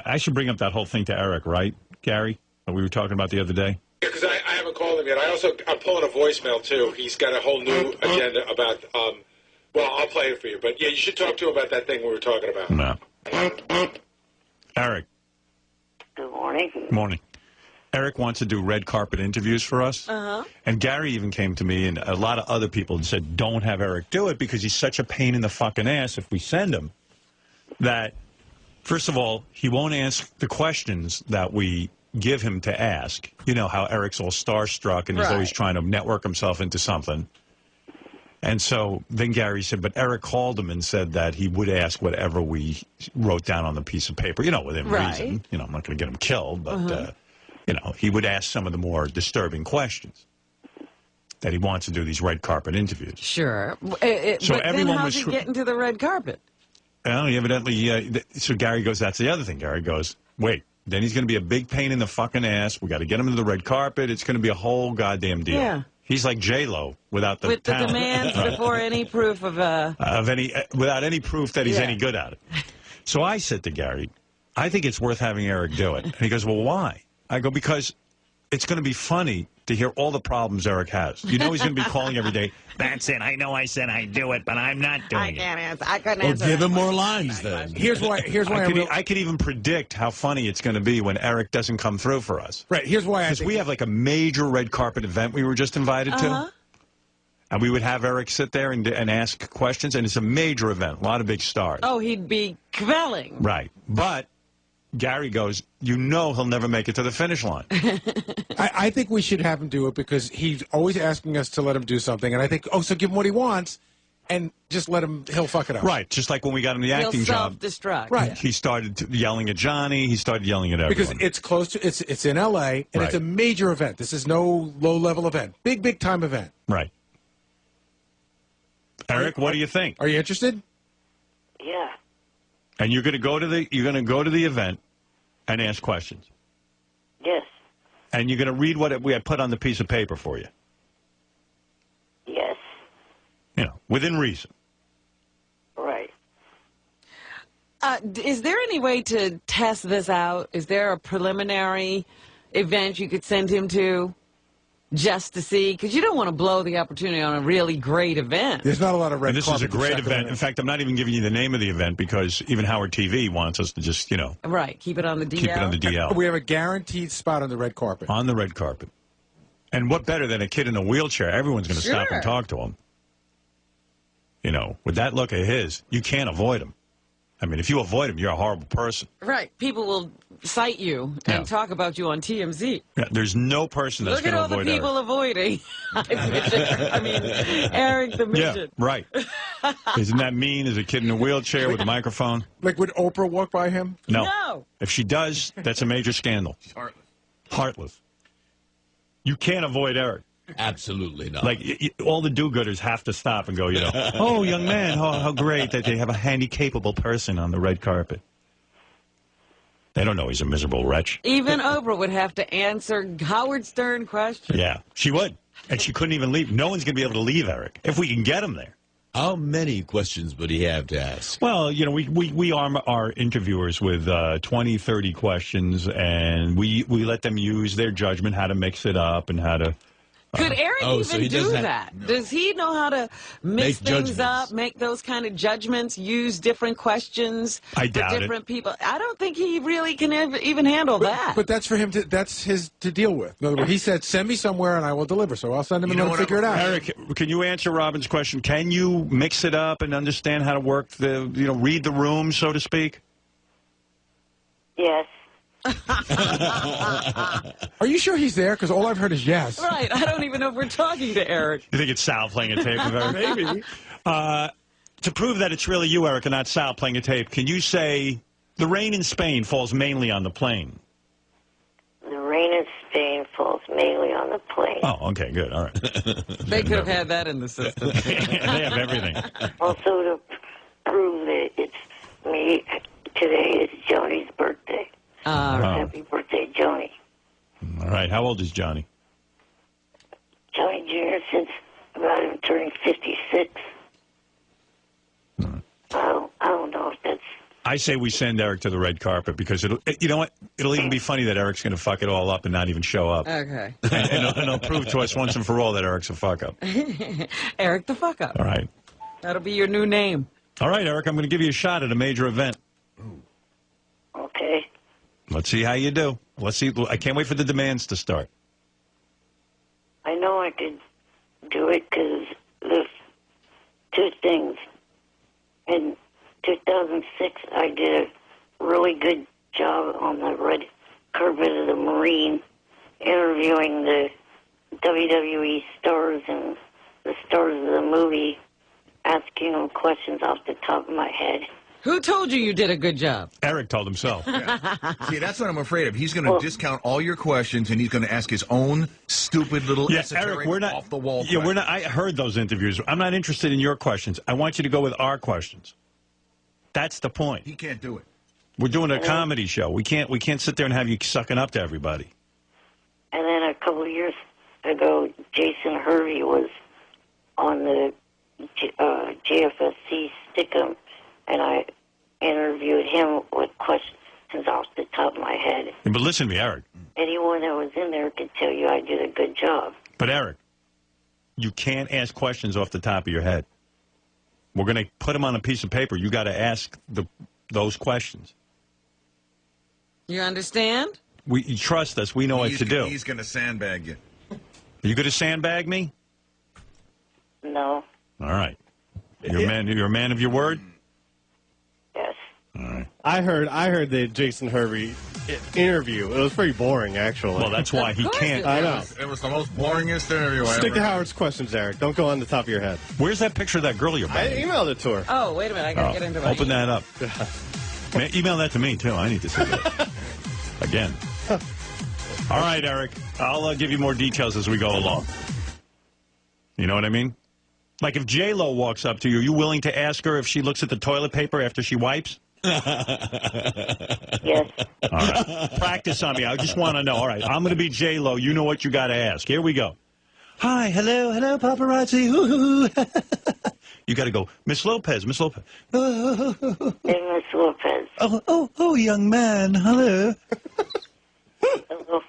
I should bring up that whole thing to Eric, right, Gary? That we were talking about the other day. Because I haven't called him yet. I'm pulling a voicemail too. He's got a whole new agenda about. Well, I'll play it for you. But yeah, you should talk to him about that thing we were talking about. No. Eric. Good morning. Morning. Eric wants to do red carpet interviews for us. And Gary even came to me and a lot of other people and said, don't have Eric do it because he's such a pain in the fucking ass if we send him. That, first of all, he won't ask the questions that we give him to ask. You know how Eric's all starstruck and he's always trying to network himself into something. And so then Gary said, but Eric called him and said that he would ask whatever we wrote down on the piece of paper, within reason. I'm not going to get him killed, but... he would ask some of the more disturbing questions that he wants to do these red carpet interviews. Sure. So but everyone then how's was he getting to the red carpet? Well, evidently, so Gary goes, that's the other thing. Gary goes, wait, then he's going to be a big pain in the fucking ass. We got to get him to the red carpet. It's going to be a whole goddamn deal. Yeah. He's like J-Lo without the With talent. the demands before any proof of without any proof that he's any good at it. So I said to Gary, I think it's worth having Eric do it. And he goes, well, why? I go, because it's going to be funny to hear all the problems Eric has. He's going to be calling every day. That's it. I know I said I'd do it, but I'm not doing it. I couldn't answer. Give him more lines then. Here's why I could even predict how funny it's going to be when Eric doesn't come through for us. Right. Here's why. Because we have like a major red carpet event we were just invited to. And we would have Eric sit there and ask questions, and it's a major event, a lot of big stars. Oh, he'd be quelling. Right. But Gary goes, he'll never make it to the finish line. I think we should have him do it because he's always asking us to let him do something. And I think, so give him what he wants and just let him, he'll fuck it up. Right. Just like when we got him the acting job. He'll self-destruct. Right. He started yelling at Johnny. He started yelling at everyone. Because it's close to, it's in L.A., and it's a major event. This is no low-level event. Big time event. Right. Eric, what do you think? Are you interested? Yeah. And you're going to go to the event and ask questions. Yes. And you're going to read what we had put on the piece of paper for you. Yes. Within reason. Right. Is there any way to test this out? Is there a preliminary event you could send him to just to see? Because you don't want to blow the opportunity on a really great event. There's not a lot of red carpet. And this is a great event. In fact, I'm not even giving you the name of the event because even Howard TV wants us to just, Right, keep it on the DL. Keep it on the DL. We have a guaranteed spot on the red carpet. On the red carpet. And what better than a kid in a wheelchair? Everyone's going to stop and talk to him. With that look of his, you can't avoid him. I mean, if you avoid him, you're a horrible person. Right. People will cite you and talk about you on TMZ. Yeah, there's no person that's going to avoid Eric. Look at all the people avoiding. Eric the midget. Yeah, right. Isn't that mean as a kid in a wheelchair with a microphone? Like, would Oprah walk by him? No. If she does, that's a major scandal. She's heartless. Heartless. You can't avoid Eric. Absolutely not. Like, all the do-gooders have to stop and go, oh, young man, how great that they have a handy-capable person on the red carpet. They don't know he's a miserable wretch. Even Oprah would have to answer Howard Stern questions. Yeah, she would. And she couldn't even leave. No one's going to be able to leave Eric if we can get him there. How many questions would he have to ask? Well, we arm our interviewers with 20, 30 questions, and we let them use their judgment, how to mix it up and how to... Could Eric even do that? No. Does he know how to mix things up, make those kind of judgments, use different questions for different people? I don't think he really can even handle that. But that's for him that's his to deal with. In other words, he said, send me somewhere and I will deliver. So I'll send him and he'll figure it out. Eric, can you answer Robin's question? Can you mix it up and understand how to work read the room, so to speak? Yes. Are you sure he's there? Because all I've heard is yes. Right. I don't even know if we're talking to Eric. You think it's Sal playing a tape of Eric? Maybe. To prove that it's really you, Eric, and not Sal playing a tape, can you say the rain in Spain falls mainly on the plane? The rain in Spain falls mainly on the plane. Oh, okay, good. All right. They could have had that in the system. They have everything. Also, to prove that it's me, today is Joni's birthday. Happy birthday, Joni. All right. How old is Johnny? Johnny Jr. since about him turning 56. I don't know if that's I say we send Eric to the red carpet because you know what? It'll even be funny that Eric's going to fuck it all up and not even show up. Okay. and it'll prove to us once and for all that Eric's a fuck up. Eric the fuck up. All right. That'll be your new name. All right, Eric, I'm going to give you a shot at a major event. Okay. Let's see how you do. Let's see. I can't wait for the demands to start. I know I could do it because there's two things. In 2006, I did a really good job on the red carpet of the Marine, interviewing the WWE stars and the stars of the movie, asking them questions off the top of my head. Who told you you did a good job? Eric told himself. See, that's what I'm afraid of. He's going to discount all your questions, and he's going to ask his own stupid little Eric, we're not off the wall. Yeah, we're not. I heard those interviews. I'm not interested in your questions. I want you to go with our questions. That's the point. He can't do it. We're doing a comedy show. We can't sit there and have you sucking up to everybody. And then a couple of years ago, Jason Hervey was on the JFSC Stickum, and I interviewed him with questions off the top of my head. But listen to me, Eric. Anyone that was in there could tell you I did a good job. But Eric, you can't ask questions off the top of your head. We're going to put them on a piece of paper. You got to ask those questions. You understand? You trust us. We know what to do. He's going to sandbag you. Are you going to sandbag me? No. All right. You're a man of your word? Yes. All right. I heard the Jason Hervey interview. It was pretty boring, actually. Well, that's why he can't. I know. It was the most boringest interview I ever Stick to heard. Howard's questions, Eric. Don't go on the top of your head. Where's that picture of that girl you're I banging? emailed it to her. Oh, wait a minute. I got to get into my Open that up. Man, email that to me, too. I need to see that. Again. All right, Eric. I'll give you more details as we go along. You know what I mean? Like if J-Lo walks up to you, are you willing to ask her if she looks at the toilet paper after she wipes? Yes. All right. Practice on me. I just want to know. All right. I'm going to be J-Lo. You know what you got to ask. Here we go. Hi. Hello, paparazzi. You got to go, Miss Lopez. Hey, Miss Lopez. Oh, young man. Hello. Hello.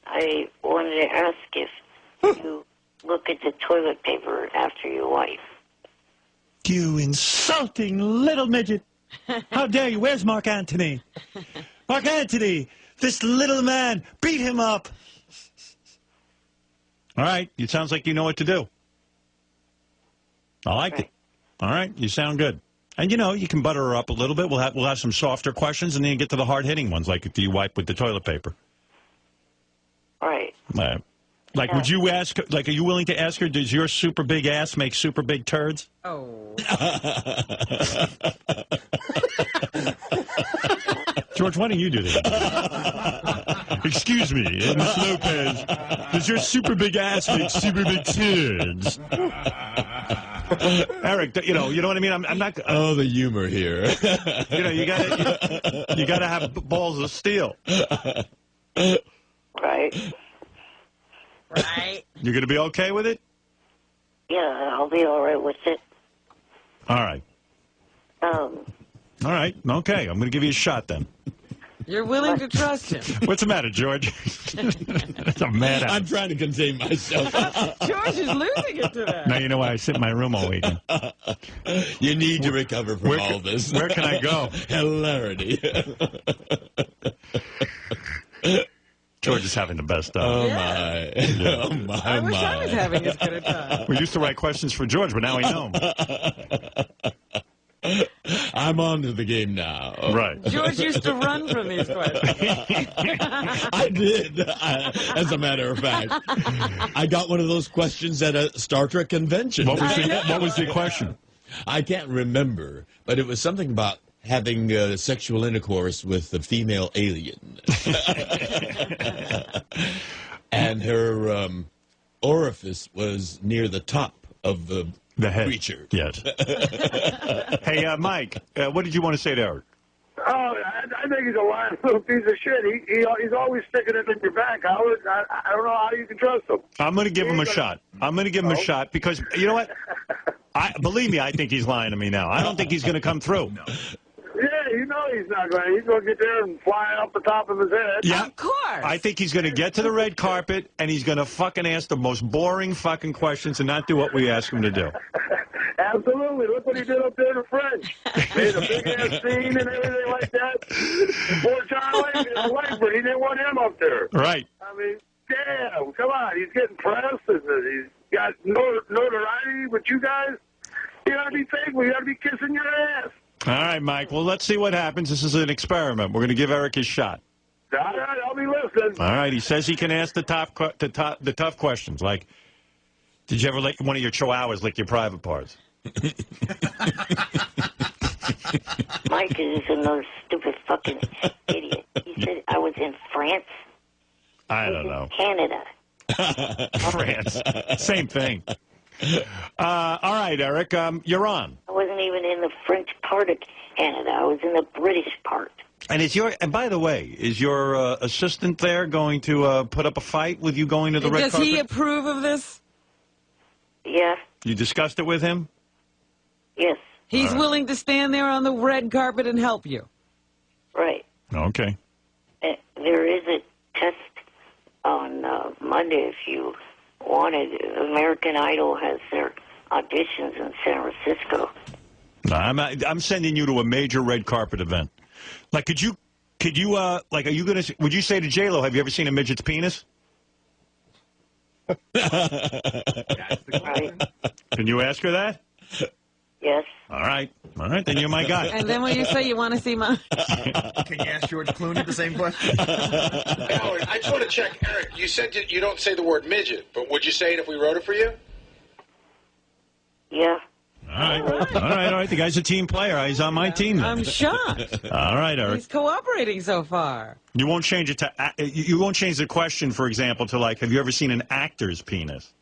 I wanted to ask if you look at the toilet paper after you wipe. You insulting little midget. How dare you? Where's Mark Antony? Mark Antony, this little man, beat him up. All right. It sounds like you know what to do. I like it. All right. You sound good. And, you know, you can butter her up a little bit. We'll have some softer questions, and then you get to the hard-hitting ones, like do you wipe with the toilet paper? Right. Like, would you ask, like, are you willing to ask her, does your super big ass make super big turds? Oh. George, why don't you do that? Excuse me, Miss Lopez, does your super big ass make super big turds? Eric, you know what I mean? I'm not. Oh, the humor here. You know, you gotta have balls of steel. Right. Right. You're gonna be okay with it? Yeah, I'll be all right with it. All right. All right. Okay. I'm gonna give you a shot then. You're willing to trust him. What's the matter, George? That's a mad ass. I'm trying to contain myself. George is losing it today. Now you know why I sit in my room all weekend. You need to recover from all this. Where can I go? Hilarity. George is having the best time. Oh, Yeah. my. Oh, my, I wish I was my. having as good a time. We used to write questions for George, but now we know him. I'm on to the game now. Right. George used to run from these questions. I did, as a matter of fact. I got one of those questions at a Star Trek convention. What was the question? I can't remember, but it was something about having sexual intercourse with a female alien. And her orifice was near the top of the head. creature. Yes. Hey, Mike, what did you want to say to Eric? Oh, I think he's a lying little piece of shit. He's always sticking it in your back, Howard. I don't know how you can trust him. I'm going to give him a shot. I'm going to give him a shot because, you know what? Believe me, I think he's lying to me now. I don't think he's going to come through. Yeah, you know he's not going to. He's going to get there and fly off the top of his head. Yeah, Of course. I think he's going to get to the red carpet, and he's going to fucking ask the most boring fucking questions and not do what we ask him to do. Absolutely. Look what he did up there in the French. Made a big-ass scene and everything like that. Poor John Langford, he didn't want him up there. Right. I mean, damn, come on. He's getting pressed. And he's got notoriety with you guys. You got to be thankful. You got to be kissing your ass. All right, Mike. Well, let's see what happens. This is an experiment. We're going to give Eric his shot. All right, I'll be listening. All right. He says he can ask the tough questions, like, did you ever let one of your chihuahuas lick your private parts? Mike is another stupid fucking idiot. He said I was in France. I don't know. Canada. France. Same thing. All right, Eric, you're on. I wasn't even in the French part of Canada. I was in the British part. And by the way, is your assistant there going to put up a fight with you going to the red Does carpet? he approve of this? Yeah. You discussed it with him? Yes. He's willing to stand there on the red carpet and help you. Right. Okay. There is a test on Monday if you wanted. American Idol has their auditions in San Francisco. No, I'm sending you to a major red carpet event. Like, could you, like, are you going to, would you say to J-Lo, have you ever seen a midget's penis? Right. Can you ask her that? Yes. All right, then you're my guy. And then when you say you want to see my... Can you ask George Clooney the same question? Howard, I just want to check, Eric. You said you don't say the word midget, but would you say it if we wrote it for you? Yeah. All right. The guy's a team player. He's on my team now. I'm shocked. All right, Eric. He's cooperating so far. You won't change it to. You won't change the question, for example, to like, have you ever seen an actor's penis?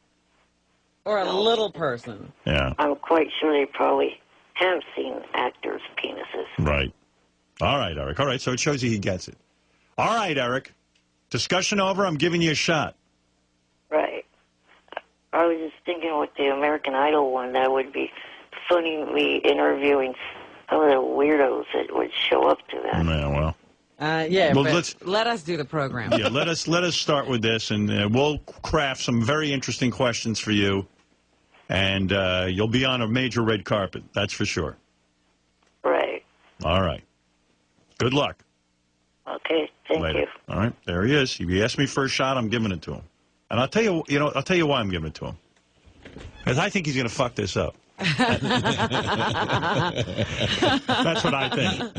Or a little person. Yeah. I'm quite sure they probably have seen actors' penises. Right. All right, Eric. All right, so it shows you he gets it. All right, Eric. Discussion over. I'm giving you a shot. Right. I was just thinking with the American Idol one, that would be funny, me interviewing some of the weirdos that would show up to that. Yeah, well. Well, but let us do the program. Yeah, let us start with this, and we'll craft some very interesting questions for you, and you'll be on a major red carpet. That's for sure. Right. All right. Good luck. Okay. Thank Later. you. All right. There he is. If he asked me for a shot, I'm giving it to him. And I'll tell you why I'm giving it to him. Because I think he's going to fuck this up. That's what I think.